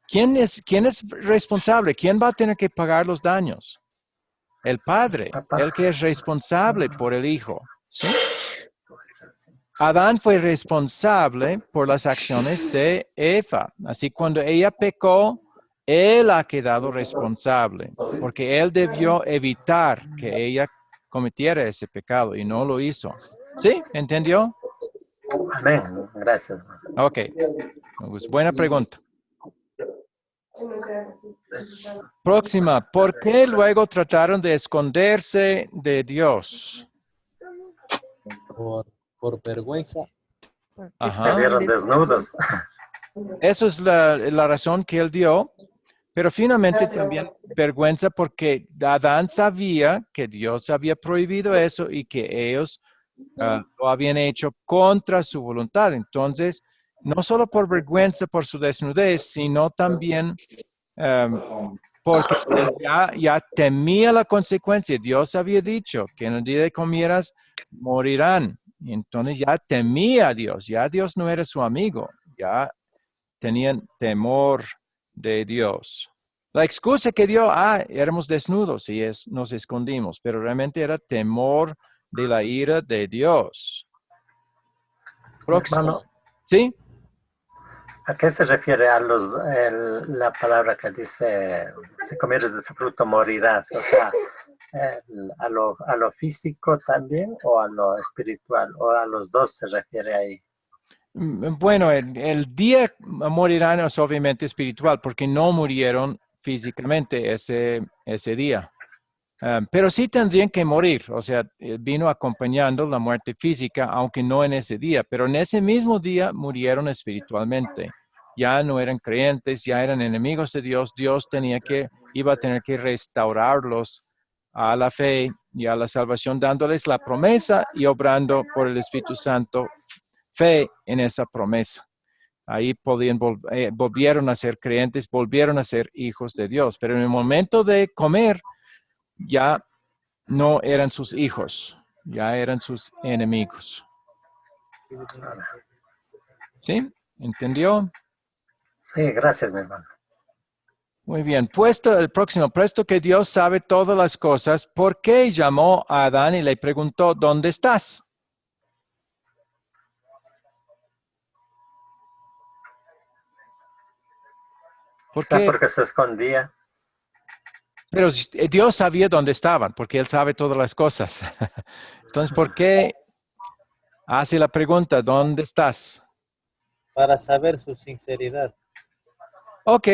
¿quién es responsable? ¿Quién va a tener que pagar los daños? El padre, el que es responsable por el hijo, ¿sí? Adán fue responsable por las acciones de Eva. Así cuando ella pecó, él ha quedado responsable, porque él debió evitar que ella cometiera ese pecado y no lo hizo. ¿Sí? ¿Entendió? Amén. Gracias. Ok. Pues, buena pregunta. Próxima. ¿Por qué luego trataron de esconderse de Dios? Por vergüenza. Ajá. Vieron desnudos. Esa es la razón que él dio. Pero finalmente también vergüenza porque Adán sabía que Dios había prohibido eso y que ellos lo habían hecho contra su voluntad. Entonces, no solo por vergüenza por su desnudez, sino también porque él ya temía la consecuencia. Dios había dicho que en el día que comieras, morirán. Y entonces ya temía a Dios. Ya Dios no era su amigo. Ya tenían temor de Dios. La excusa que dio, éramos desnudos y nos escondimos, pero realmente era temor de la ira de Dios. Próximo. Hermano, ¿Sí? ¿a qué se refiere la palabra que dice, si comieres de ese fruto morirás? O sea, ¿a lo físico también o a lo espiritual? ¿O a los dos se refiere ahí? Bueno, el día morirán es obviamente espiritual porque no murieron físicamente ese día. Pero sí tendrían que morir, o sea, vino acompañando la muerte física, aunque no en ese día, pero en ese mismo día murieron espiritualmente. Ya no eran creyentes, ya eran enemigos de Dios. Dios iba a tener que restaurarlos a la fe y a la salvación, dándoles la promesa y obrando por el Espíritu Santo fe en esa promesa. Ahí volvieron a ser creyentes, volvieron a ser hijos de Dios, pero en el momento de comer, ya no eran sus hijos, ya eran sus enemigos. ¿Sí? ¿Entendió? Sí, gracias, mi hermano. Muy bien. El próximo, puesto que Dios sabe todas las cosas, ¿por qué llamó a Adán y le preguntó, ¿dónde estás? ¿Por qué? Porque se escondía. Pero Dios sabía dónde estaban, porque Él sabe todas las cosas. Entonces, ¿por qué hace la pregunta, ¿dónde estás? Para saber su sinceridad. Ok,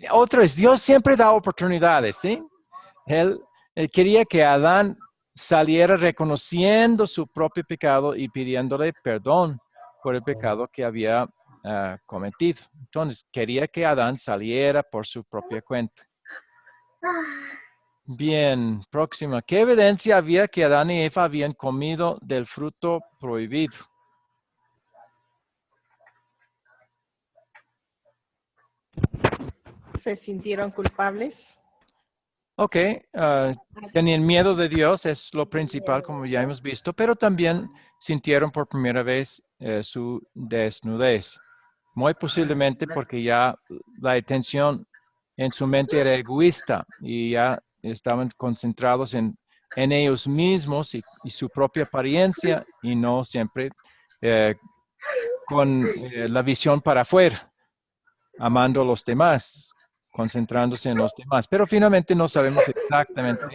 otro es, Dios siempre da oportunidades, ¿sí? Él quería que Adán saliera reconociendo su propio pecado y pidiéndole perdón por el pecado que había cometido. Entonces, quería que Adán saliera por su propia cuenta. Bien, próxima. ¿Qué evidencia había que Adán y Eva habían comido del fruto prohibido? ¿Se sintieron culpables? Ok, tenían miedo de Dios, es lo principal, como ya hemos visto, pero también sintieron por primera vez su desnudez. Muy posiblemente porque ya la atención en su mente era egoísta y ya estaban concentrados en ellos mismos y su propia apariencia y no siempre con la visión para afuera, amando a los demás, concentrándose en los demás. Pero finalmente no sabemos exactamente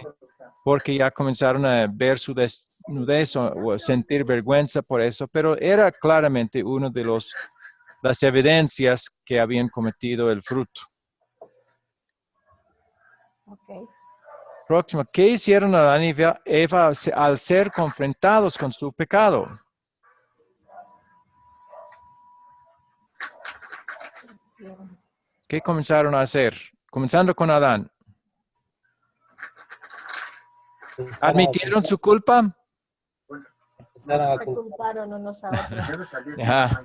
porque ya comenzaron a ver su desnudez o sentir vergüenza por eso, pero era claramente uno de las evidencias que habían cometido el fruto. Okay. Próximo. ¿Qué hicieron Adán y Eva al ser confrontados con su pecado? ¿Qué comenzaron a hacer? Comenzando con Adán. ¿Admitieron su culpa? Se culparon unos a otros. Ajá.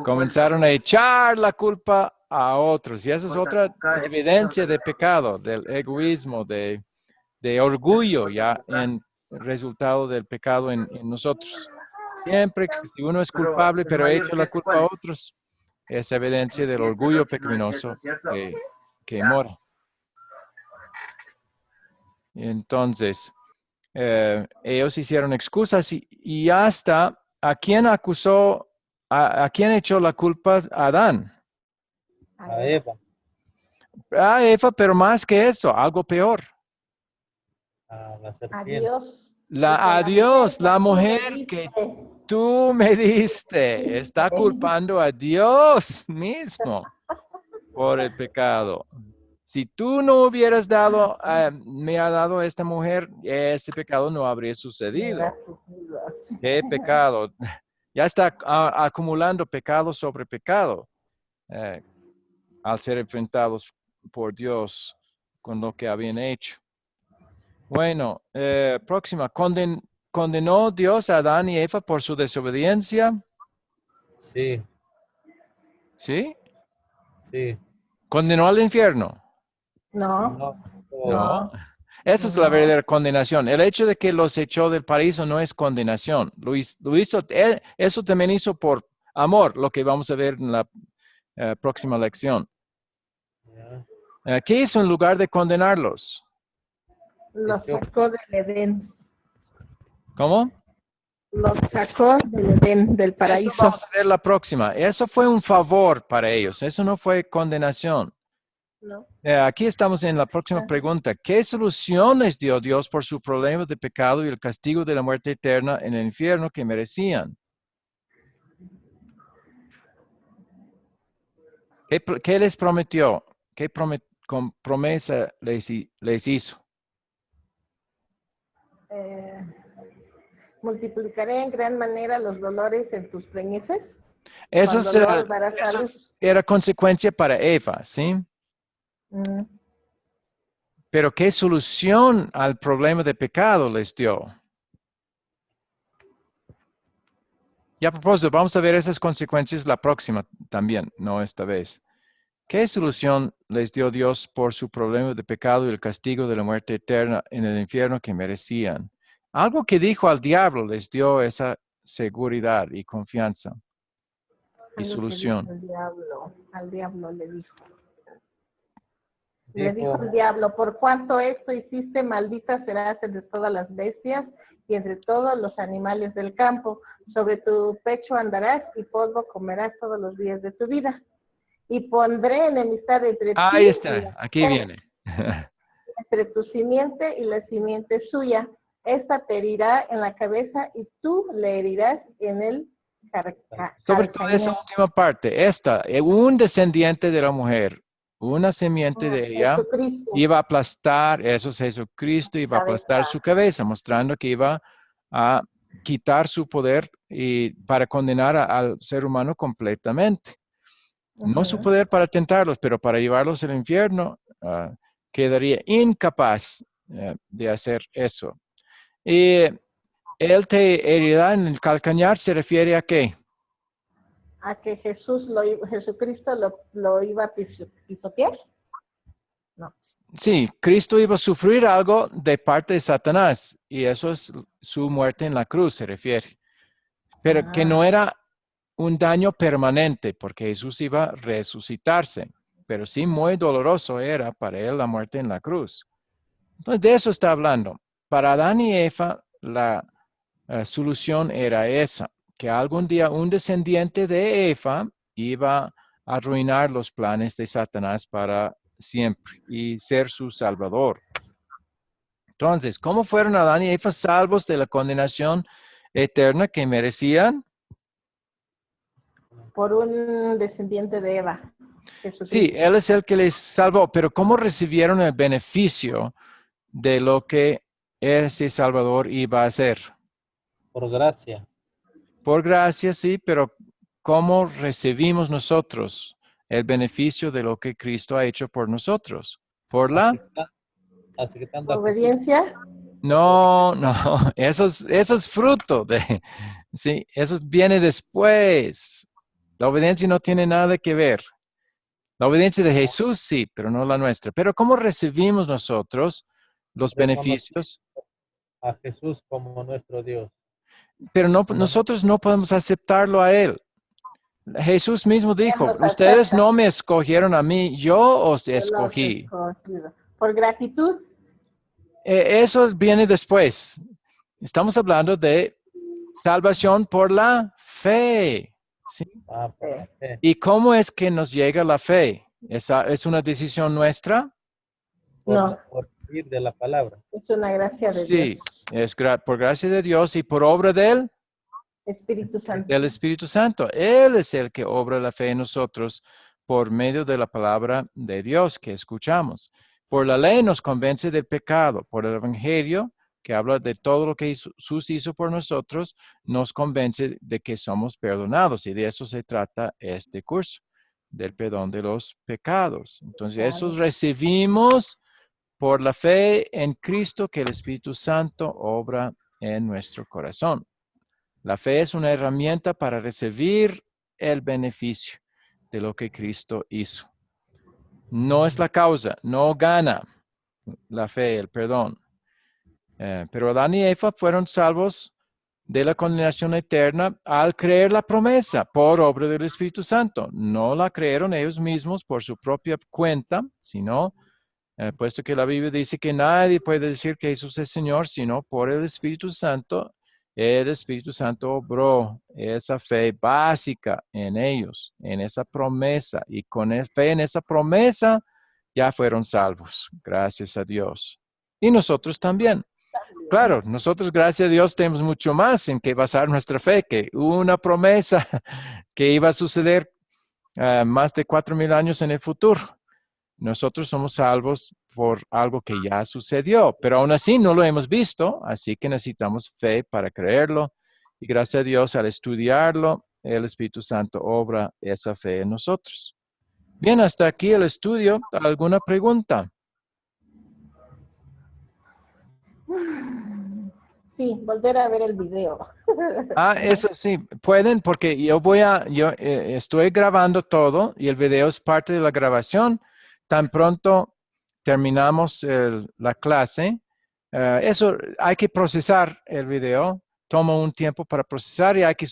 Comenzaron a echar la culpa a otros. Y esa es otra evidencia de pecado, del egoísmo, de orgullo, ya en resultado del pecado en nosotros. Siempre que si uno es culpable, pero echa la culpa a otros, es evidencia del orgullo pecaminoso que mora. Entonces, ellos hicieron excusas y hasta ¿a quién acusó? ¿A quién echó la culpa? A Adán. A Eva. A Eva, pero más que eso, algo peor. A la serpiente. Adiós. A Dios, la mujer tú me diste. Está culpando a Dios mismo por el pecado. Si tú no hubieras dado, me ha dado esta mujer, este pecado no habría sucedido. ¿Qué pecado? Ya está acumulando pecado sobre pecado al ser enfrentados por Dios con lo que habían hecho. Bueno, próxima. ¿Condenó Dios a Adán y Eva por su desobediencia? Sí, ¿Sí? sí. ¿Condenó al infierno? No, No. No. Esa es la verdadera condenación. El hecho de que los echó del paraíso no es condenación. Lo hizo, eso también hizo por amor, lo que vamos a ver en la próxima lección. Ya. ¿Qué hizo en lugar de condenarlos? los sacó del Edén. ¿Cómo? Los sacó del Edén, del paraíso. Eso vamos a ver la próxima. Eso fue un favor para ellos. Eso no fue condenación. No. Aquí estamos en la próxima pregunta. ¿Qué solución les dio Dios por su problema de pecado y el castigo de la muerte eterna en el infierno que merecían? ¿Qué les prometió? ¿Qué promesa les hizo? Multiplicaré en gran manera los dolores en tus preñeces. Eso Eso era consecuencia para Eva, ¿sí? Pero ¿qué solución al problema de pecado les dio? Y a propósito, vamos a ver esas consecuencias la próxima también, no esta vez. ¿Qué solución les dio Dios por su problema de pecado y el castigo de la muerte eterna en el infierno que merecían? Algo que dijo al diablo les dio esa seguridad y confianza y solución. Al diablo le dijo. Le dijo el diablo, por cuanto esto hiciste, maldita serás entre todas las bestias y entre todos los animales del campo. Sobre tu pecho andarás y polvo comerás todos los días de tu vida. Y pondré enemistad entre ti. Ahí está, aquí viene. Entre tu simiente y la simiente suya. Esta te herirá en la cabeza y tú le herirás en el Sobre todo esa última parte, un descendiente de la mujer, una simiente de ella, iba a aplastar, eso es Jesucristo, iba a aplastar su cabeza, mostrando que iba a quitar su poder y para condenar al ser humano completamente. No su poder para tentarlos, pero para llevarlos al infierno, quedaría incapaz de hacer eso. Y él te herirá en el calcañar, ¿se refiere a qué? A que Jesucristo lo iba a pisotear. No. Sí, Cristo iba a sufrir algo de parte de Satanás y eso es su muerte en la cruz, se refiere. Pero que no era un daño permanente porque Jesús iba a resucitarse, pero sí muy doloroso era para él la muerte en la cruz. Entonces de eso está hablando. Para Adán y Eva la solución era esa, que algún día un descendiente de Eva iba a arruinar los planes de Satanás para siempre y ser su salvador. Entonces, ¿cómo fueron Adán y Eva salvos de la condenación eterna que merecían? Por un descendiente de Eva. Sí, él es el que les salvó, pero ¿cómo recibieron el beneficio de lo que ese Salvador iba a hacer? Por gracia. Por gracia, sí, pero ¿cómo recibimos nosotros el beneficio de lo que Cristo ha hecho por nosotros? ¿Por la obediencia? No, eso es fruto de, sí, eso viene después. La obediencia no tiene nada que ver. La obediencia de Jesús sí, pero no la nuestra. Pero ¿cómo recibimos nosotros los beneficios? A Jesús como nuestro Dios. Pero nosotros no podemos aceptarlo a Él. Jesús mismo dijo, ustedes no me escogieron a mí, yo os escogí. Por gratitud. Eso viene después. Estamos hablando de salvación por la fe. ¿Sí? ¿Y cómo es que nos llega la fe? ¿Es una decisión nuestra? No. Por ir de la palabra. Es una gracia de Dios. Sí, es por gracia de Dios y por obra del Espíritu Santo. Del Espíritu Santo. Él es el que obra la fe en nosotros por medio de la palabra de Dios que escuchamos. Por la ley nos convence del pecado. Por el Evangelio, que habla de todo lo que Jesús hizo por nosotros, nos convence de que somos perdonados. Y de eso se trata este curso, del perdón de los pecados. Entonces, eso recibimos por la fe en Cristo que el Espíritu Santo obra en nuestro corazón. La fe es una herramienta para recibir el beneficio de lo que Cristo hizo. No es la causa, no gana la fe, el perdón. Pero Adán y Eva fueron salvos de la condenación eterna al creer la promesa por obra del Espíritu Santo. No la creyeron ellos mismos por su propia cuenta, sino puesto que la Biblia dice que nadie puede decir que Jesús es Señor, sino por el Espíritu Santo. El Espíritu Santo obró esa fe básica en ellos, en esa promesa, y con fe en esa promesa ya fueron salvos, gracias a Dios. Y nosotros también. Claro, nosotros, gracias a Dios, tenemos mucho más en que basar nuestra fe, que una promesa que iba a suceder más de 4,000 años en el futuro. Nosotros somos salvos por algo que ya sucedió, pero aún así no lo hemos visto, así que necesitamos fe para creerlo. Y gracias a Dios, al estudiarlo, el Espíritu Santo obra esa fe en nosotros. Bien, hasta aquí el estudio. ¿Alguna pregunta? Sí, volver a ver el video. Eso sí, pueden, porque yo estoy grabando todo y el video es parte de la grabación. Tan pronto terminamos la clase, eso hay que procesar el video, toma un tiempo para procesar y hay que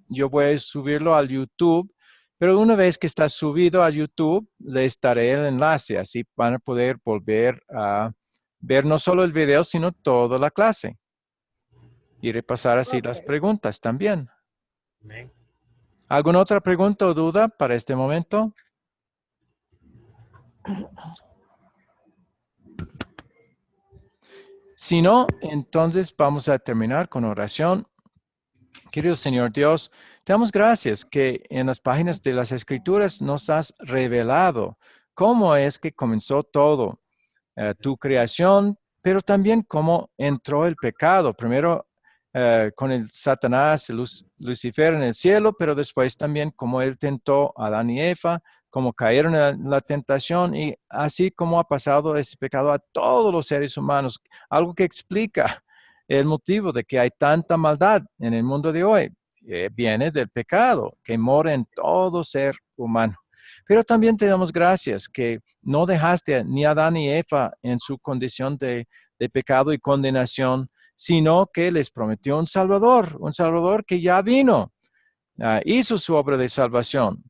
yo voy a subirlo al YouTube, pero una vez que está subido a YouTube, les daré el enlace, así van a poder volver a ver no solo el video, sino toda la clase y repasar así las preguntas también. ¿Alguna otra pregunta o duda para este momento? Si no, entonces vamos a terminar con oración. Querido Señor Dios, te damos gracias que en las páginas de las Escrituras nos has revelado cómo es que comenzó todo, tu creación, pero también cómo entró el pecado. Primero con el Satanás, Lucifer en el cielo, pero después también cómo él tentó a Adán y Eva, cómo cayeron en la tentación y así como ha pasado ese pecado a todos los seres humanos. Algo que explica el motivo de que hay tanta maldad en el mundo de hoy. Viene del pecado que mora en todo ser humano. Pero también te damos gracias que no dejaste ni a Adán ni Eva en su condición de pecado y condenación, sino que les prometió un Salvador que ya vino, hizo su obra de salvación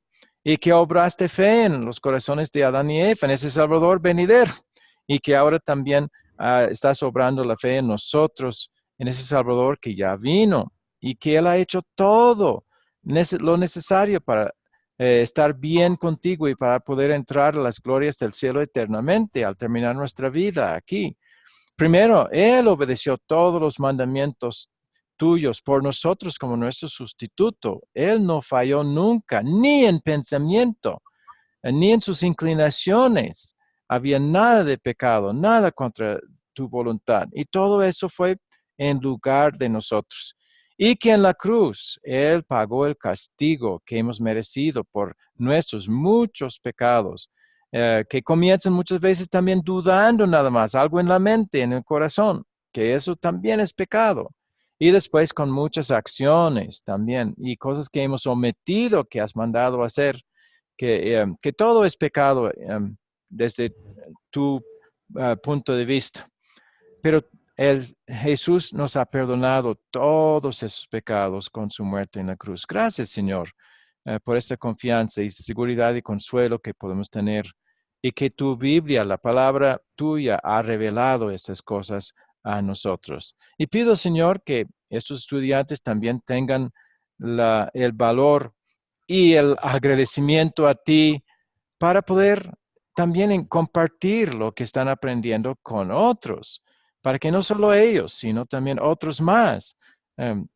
y que obraste fe en los corazones de Adán y Eva, en ese Salvador venidero, y que ahora también estás obrando la fe en nosotros, en ese Salvador que ya vino y que Él ha hecho todo lo necesario para estar bien contigo y para poder entrar a las glorias del cielo eternamente al terminar nuestra vida aquí. Primero, Él obedeció todos los mandamientos tuyos por nosotros como nuestro sustituto. Él no falló nunca, ni en pensamiento, ni en sus inclinaciones. Había nada de pecado, nada contra tu voluntad. Y todo eso fue en lugar de nosotros. Y que en la cruz Él pagó el castigo que hemos merecido por nuestros muchos pecados. Que comienzan muchas veces también dudando nada más, algo en la mente, en el corazón, que eso también es pecado. Y después con muchas acciones también y cosas que hemos omitido que has mandado hacer, que todo es pecado desde tu punto de vista. Pero Jesús nos ha perdonado todos esos pecados con su muerte en la cruz. Gracias, Señor, por esta confianza y seguridad y consuelo que podemos tener y que tu Biblia, la palabra tuya, ha revelado estas cosas a nosotros. Y pido, Señor, que estos estudiantes también tengan el valor y el agradecimiento a ti para poder también compartir lo que están aprendiendo con otros, para que no solo ellos, sino también otros más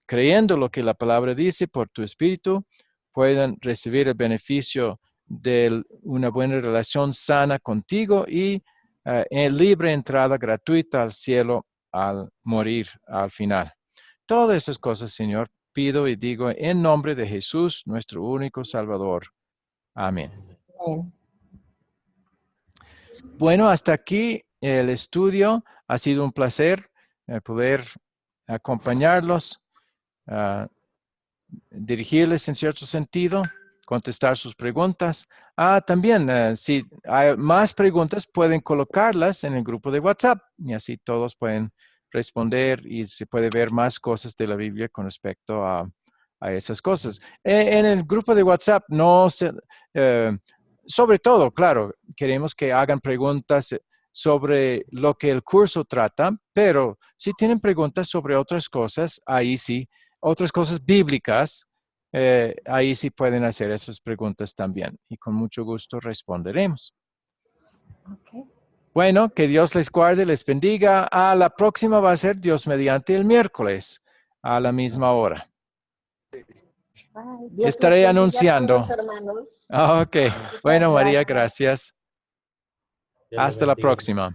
creyendo lo que la palabra dice por tu espíritu, puedan recibir el beneficio de una buena relación sana contigo y en libre entrada gratuita al cielo al morir al final. Todas esas cosas, Señor, pido y digo en nombre de Jesús, nuestro único Salvador. Amén. Bueno, hasta aquí el estudio. Ha sido un placer poder acompañarlos, dirigirles en cierto sentido, contestar sus preguntas. También, si hay más preguntas, pueden colocarlas en el grupo de WhatsApp y así todos pueden responder y se puede ver más cosas de la Biblia con respecto a esas cosas. En el grupo de WhatsApp, sobre todo, claro, queremos que hagan preguntas sobre lo que el curso trata, pero si tienen preguntas sobre otras cosas, ahí sí, otras cosas bíblicas, ahí sí pueden hacer esas preguntas también y con mucho gusto responderemos. Okay. Bueno, que Dios les guarde, les bendiga. A la próxima va a ser Dios mediante el miércoles a la misma hora. Estaré anunciando. Ok. Bueno, María, gracias. Hasta la próxima.